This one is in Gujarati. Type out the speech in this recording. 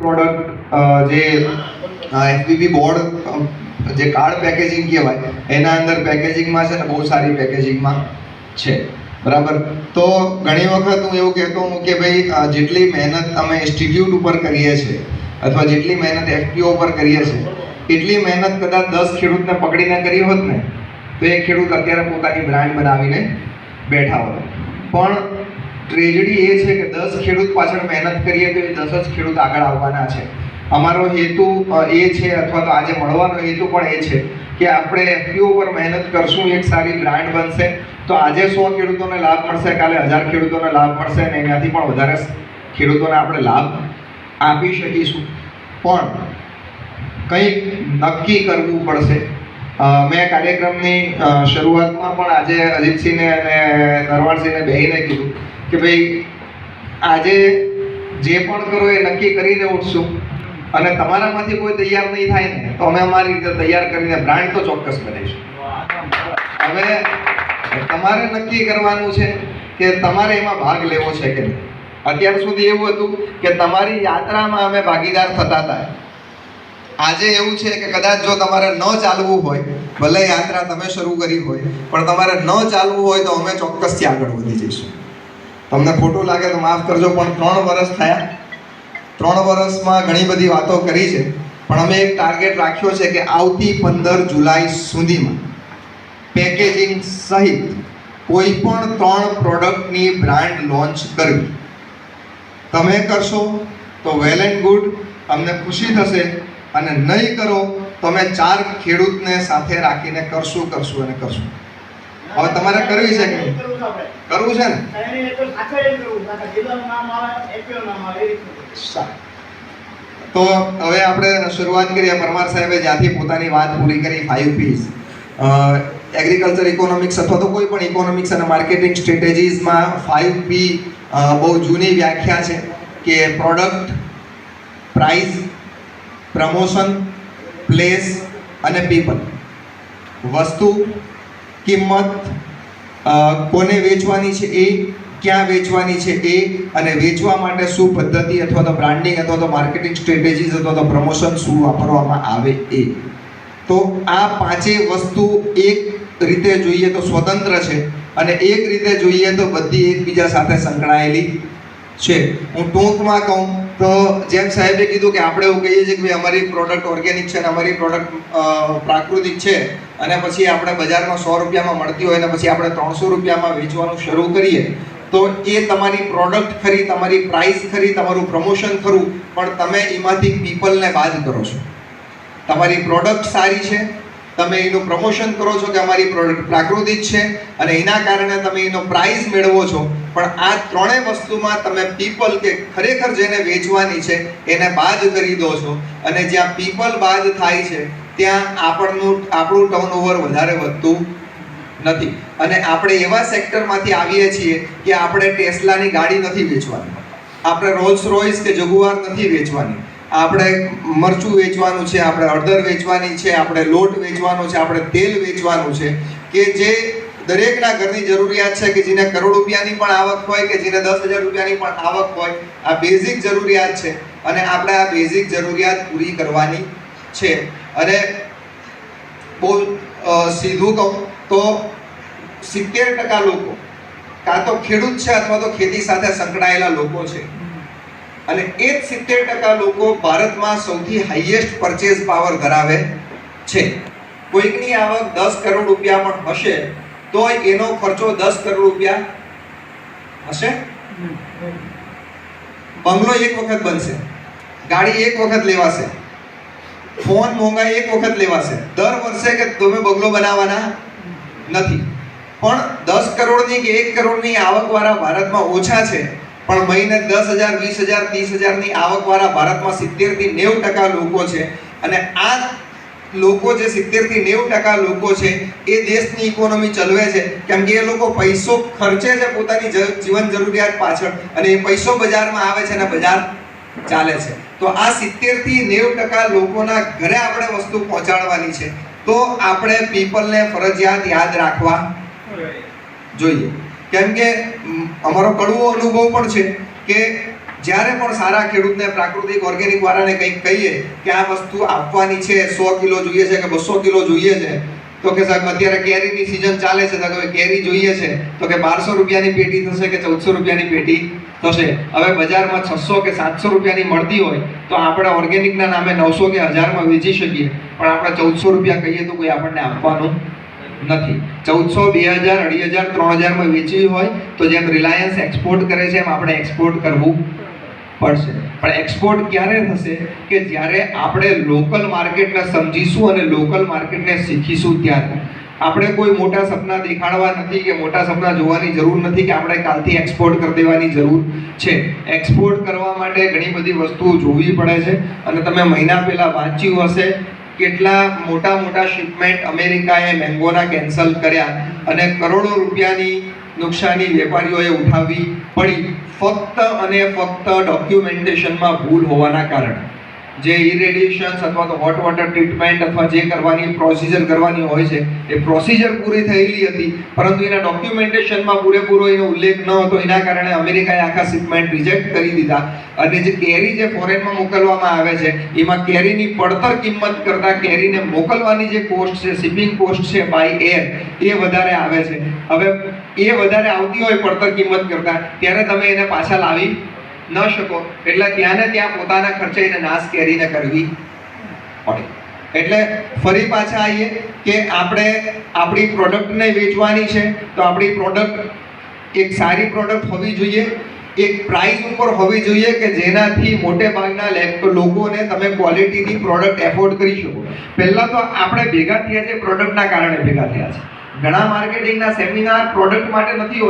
પ્રોડક્ટ જે એફબીબી બોર્ડ જે કાર્ડ પેકેજિંગ કહેવાય એના અંદર પેકેજિંગમાં છે ને બહુ સારી પેકેજિંગમાં છે, બરાબર. તો ઘણી વખત હું એવું કહેતો હું કે ભાઈ જેટલી મહેનત અમે ઇન્સ્ટિટ્યૂટ ઉપર કરીએ છીએ અથવા જેટલી મહેનત એફપીઓ ઉપર કરીએ છીએ એટલી મહેનત કદાચ 10 ખેડૂતને પકડીને કરી હોત ને તો એ ખેડૂત અત્યારે પોતાની બ્રાન્ડ બનાવીને બેઠા હોત. પણ ટ્રેજડી એ છે કે 10 ખેડૂત પાછળ મહેનત કરીએ તો એ 10 જ ખેડૂત આગળ આવવાના છે. અમારો હેતુ એ છે અથવા તો આજે મળવાનો હેતુ પણ એ છે કે આપણે એફપીઓ પર મહેનત કરશું, એક સારી બ્રાન્ડ બનશે તો આજે 100 ખેડૂતોને લાભ મળશે, કાલે 1000 ખેડૂતોને લાભ મળશે અને એનાથી પણ વધારે ખેડૂતોને આપણે લાભ આપી શકીશું. પણ કંઈક નક્કી કરવું પડશે. મેં કાર્યક્રમની શરૂઆતમાં પણ આજે અજીતસિંહને અને નરવાણસિંહને બેહીને કીધું કે ભાઈ આજે જે પણ કરો એ નક્કી કરીને ઉઠશું અને તમારામાંથી કોઈ તૈયાર નહીં થાય ને તો અમે અમારી રીતે તૈયાર કરીને બ્રાન્ડ તો ચોક્કસ બનાવીશું. હવે તમારે નક્કી કરવાનું છે કે તમારે એમાં ભાગ લેવો છે કે નહીં. અત્યાર સુધી એવું હતું કે તમારી યાત્રામાં અમે ભાગીદાર થતા હતા. આજે એવું છે કે કદાચ જો તમારે ન ચાલવું હોય, ભલે યાત્રા તમે શરૂ કરી હોય પણ તમારે ન ચાલવું હોય તો અમે ચોક્કસથી આગળ વધી જઈશું. તમને ખોટું લાગે તો માફ કરજો પણ 3 વર્ષ થયા. 3 વર્ષમાં ઘણી બધી વાતો કરી છે પણ અમે એક ટાર્ગેટ રાખ્યો છે કે આવતી 15 જુલાઈ સુધીમાં પેકેજિંગ સહિત કોઈ પણ 3 પ્રોડક્ટની બ્રાન્ડ લોન્ચ કરવી. તમે કરશો તો વેલ એન્ડ ગુડ, અમને ખુશી થશે, અને નહીં કરો તો અમે 4 ખેડૂતને સાથે રાખીને કરશું અને કરશું. હવે તમારે કરવી છે કે નહીં? કરવું છે ને? તો હવે આપણે શરૂઆત કરીએ. પરમાર સાહેબે જ્યાંથી પોતાની વાત પૂરી કરી 5 P's, એગ્રીકલ્ચર ઇકોનોમિક્સ અથવા તો કોઈ પણ ઇકોનોમિક્સ અને માર્કેટિંગ સ્ટ્રેટેજીસમાં 5 P બહુ જૂની વ્યાખ્યા છે કે પ્રોડક્ટ, પ્રાઇસ, પ્રમોશન, પ્લેસ અને પીપલ. વસ્તુ, કિંમત, કોને વેચવાની છે એ, ક્યાં વેચવાની છે એ, અને વેચવા માટે શું પદ્ધતિ અથવા તો બ્રાન્ડિંગ અથવા તો માર્કેટિંગ સ્ટ્રેટેજીસ અથવા તો પ્રમોશન શું વાપરવામાં આવે એ. તો આ 5 વસ્તુ એક રીતે જોઈએ તો સ્વતંત્ર છે અને એક રીતે જોઈએ તો બધી એકબીજા સાથે સંકળાયેલી છે. હું ટૂંકમાં કહું તો જેમ સાહેબે કીધું કે આપણે એવું કહીએ છીએ કે ભાઈ અમારી પ્રોડક્ટ ઓર્ગેનિક છે અને અમારી પ્રોડક્ટ પ્રાકૃતિક છે અને પછી આપણે બજારમાં 100 રૂપિયામાં મળતી હોય અને પછી આપણે 300 રૂપિયામાં વેચવાનું શરૂ કરીએ તો એ તમારી પ્રોડક્ટ ખરી, તમારી પ્રાઇસ ખરી, તમારું પ્રમોશન ખરું, પણ તમે એમાંથી પીપલને બાદ કરો છો. તમારી પ્રોડક્ટ સારી છે, તમે એનું પ્રમોશન કરો છો કે અમારી પ્રોડક્ટ પ્રાકૃતિક છે અને એના કારણે તમે એનો પ્રાઇઝ મેળવો છો, પણ આ 3 વસ્તુમાં તમે પીપલ કે ખરેખર જેને વેચવાની છે એને બાદ કરી દો છો. અને જ્યાં પીપલ બાદ થાય છે ત્યાં આપણું ટર્નઓવર વધારે વધતું નથી. અને આપણે એવા સેક્ટરમાંથી આવીએ છીએ કે આપણે ટેસ્લાની ગાડી નથી વેચવાની, આપણે રોલ્સ રોયસ કે જગુઆર નથી વેચવાની, આપણે મરચું વેચવાનું છે, આપણે હળદર વેચવાની છે, આપણે લોટ વેચવાનો છે, આપણે તેલ વેચવાનું છે કે જે દરેકના ઘરની જરૂરિયાત છે, કે જેને કરોડ રૂપિયાની પણ આવક હોય કે જેને 10,000 રૂપિયાની પણ આવક હોય. આ બેઝિક જરૂરિયાત છે અને આપણે આ બેઝિક જરૂરિયાત પૂરી કરવાની છે. અને બહુ સીધું કહું તો 70% લોકો કાં તો ખેડૂત છે અથવા તો ખેતી સાથે સંકળાયેલા લોકો છે અને એ જ 70% લોકો ભારતમાં સૌથી હાઈએસ્ટ પરચેઝ પાવર ધરાવે છે. કોઈકની આવક 10 કરોડ રૂપિયા પણ હશે તો એનો ખર્ચો 10 કરોડ રૂપિયા હશે. બંગલો એક વખત બનશે, ગાડી એક વખત લેવાશે, ફોન મોંઘા એક વખત લેવાશે. દર વર્ષે કે તમે બંગલો બનાવવાના નથી. પણ 10 કરોડની કે 1 કરોડની આવકવાળા ભારતમાં ઓછા છે, પણ મહિને 10,000, 20,000, 30,000ની આવકવાળા ભારતમાં 70-90% લોકો છે. અને આ લોકો જે 70-90% લોકો છે એ દેશની ઇકોનોમી ચલાવે છે, કેમ કે એ લોકો પૈસો ખર્ચે છે પોતાની જીવન જરૂરિયાત પાછળ અને એ પૈસો બજારમાં આવે છે અને બજાર ચાલે છે. તો આ 70-90% લોકોના ઘરે આપણે વસ્તુ પહોંચાડવાની છે તો આપણે પીપલને ફરજિયાત યાદ રાખવા જોઈએ. કેમ કે અમારો કડવો અનુભવ પણ છે કે જ્યારે પણ સારા ખેડૂતને પ્રાકૃતિક ઓર્ગેનિક વાળાને કંઈક કહીએ કે આ વસ્તુ આપવાની છે, 100 કિલો જોઈએ છે કે 200 કિલો જોઈએ છે, તો કે સાહેબ અત્યારે કેરીની સિઝન ચાલે છે તો કે કેરી જોઈએ છે તો કે 1200 રૂપિયાની પેટી થશે કે 1400 રૂપિયાની પેટી થશે. હવે બજારમાં 600 કે 700 રૂપિયાની મળતી હોય તો આપણે ઓર્ગેનિકના નામે 900 કે 1000માં વેચી શકીએ, પણ આપણે 1400 રૂપિયા કહીએ તો કોઈ આપણને આપવાનું નથી. 1400, 2000, 2500, 3000માં વેચવી હોય તો જેમ રિલાયન્સ એક્સપોર્ટ કરે છે એમ આપણે એક્સપોર્ટ કરવું પડશે. પણ એક્સપોર્ટ ક્યારે થશે કે જ્યારે આપણે લોકલ માર્કેટને સમજીશું અને લોકલ માર્કેટને શીખીશું ત્યારે. આપણે કોઈ મોટા સપના દેખાડવા નથી કે મોટા સપના જોવાની જરૂર નથી કે આપણે કાલથી એક્સપોર્ટ કરી દેવાની જરૂર છે. એક્સપોર્ટ કરવા માટે ઘણી બધી વસ્તુઓ જોવી પડે છે અને તમે મહિના પહેલા વાંચ્યું હશે કેટલા મોટા મોટા શિપમેન્ટ અમેરિકાએ મેંગોના કેન્સલ કર્યા અને કરોડો રૂપિયાની નુકસાની વેપારીઓએ ઉઠાવવી પડી ફક્ત અને ફક્ત ડોક્યુમેન્ટેશનમાં ભૂલ હોવાના કારણે. જે ઇરેડિયેશન્સ અથવા તો હોટ વોટર ટ્રીટમેન્ટ અથવા જે કરવાની પ્રોસિજર કરવાની હોય છે એ પ્રોસિજર પૂરી થયેલી હતી, પરંતુ એના ડોક્યુમેન્ટેશનમાં પૂરેપૂરો એનો ઉલ્લેખ ન હતો. એના કારણે અમેરિકાએ આખા શિપમેન્ટ રિજેક્ટ કરી દીધા અને જે કેરી જે ફોરેનમાં મોકલવામાં આવે છે એમાં કેરીની પડતર કિંમત કરતાં કેરીને મોકલવાની જે કોસ્ટ છે, શિપિંગ કોસ્ટ છે બાય એર, એ વધારે આવે છે. હવે એ વધારે આવતી હોય પડતર કિંમત કરતાં, ત્યારે તમે એને પાછા લાવી ન શકો, એટલે ત્યાં ને ત્યાં પોતાના ખર્ચે એને નાશ કેરીને કરવી પડે. એટલે ફરી પાછા આવીએ કે આપણે આપણી પ્રોડક્ટને વેચવાની છે તો આપણી પ્રોડક્ટ એક સારી પ્રોડક્ટ હોવી જોઈએ, એક પ્રાઇસ ઉપર હોવી જોઈએ કે જેનાથી મોટે ભાગના લોકોને તમે ક્વોલિટીની પ્રોડક્ટ એફોર્ડ કરી શકો. પહેલાં તો આપણે ભેગા થયા છે પ્રોડક્ટના કારણે ભેગા થયા છે. ઘણા માર્કેટિંગના સેમિનાર પ્રોડક્ટ માટે નથી હોતા.